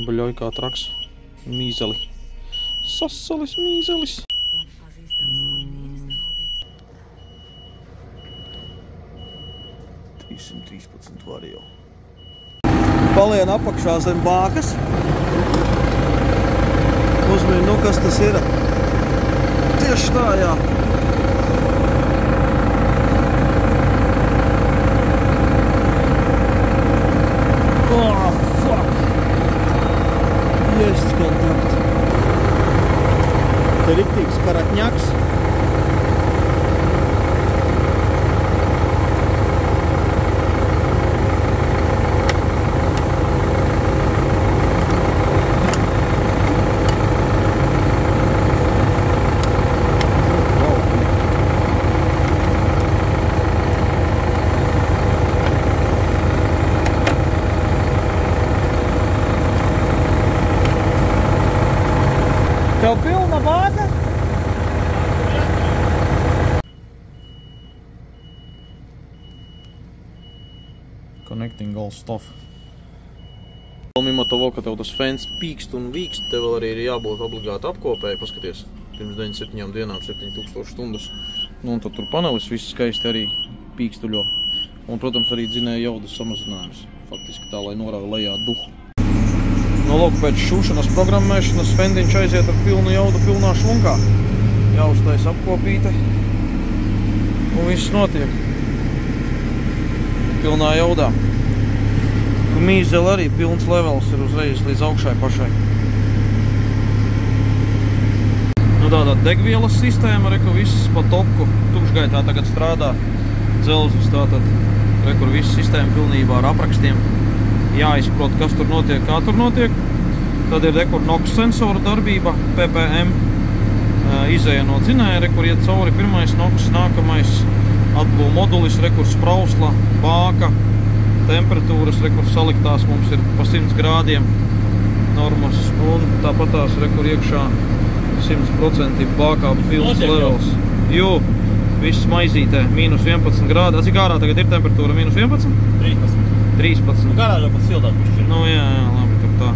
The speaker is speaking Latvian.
Bļoj kā traks. Mīzeli. Sasalis mīzelis. 313 var jau. Palien apakšā zem bākas. Uzmini, nu kas tas ir? Tieši tā, jā. Oh, fuck! Есть контакт. Te riktīgs karatņaks. Tev pilna bāga? Connecting all stuff. Mimo того, ka tev tas fens pīkst un vīkst, tev vēl arī ir jābūt obligāti apkopēji, paskaties. Pirms 97 dienām 7000 stundas. Nu, un tad tur panelis viss skaisti arī pīkstuļo. Un, protams, arī dzinēja jaudas samazinājums. Faktiski tā, lai norāva lejā duhu. Nu, lūk, pēc šūšanas programmēšanas fendiņš aiziet ar pilnu jaudu pilnā šlunkā. Jāuztais apkopīte. Un viss notiek. Pilnā jaudā. Mīzeli arī pilns levels ir uzreiz līdz augšai pašai. Nu, tātad degvielas sistēma, reku viss pa topku. Tukšgaitā tagad strādā. Dzelzis tātad, reku viss sistēma pilnībā ar aprakstiem. Jāizprot, kas tur notiek, kā tur notiek. Tad ir rekur NOx sensoru darbība, PPM, izēja no dzinēja, rekur iet cauri pirmais NOx, nākamais atbūl modulis, rekur sprausla, bāka, temperatūras, rekur saliktās mums ir pa 100 grādiem normas, un tāpatās rekur iekšā 100% bākā pilns levels. Jū, viss maizītē, -11 grādi. Cik ārā tagad ir temperatūra? -11? 13. Nu, garāžā pat siltāk pišķir. Nu, jā, labi, tur tā.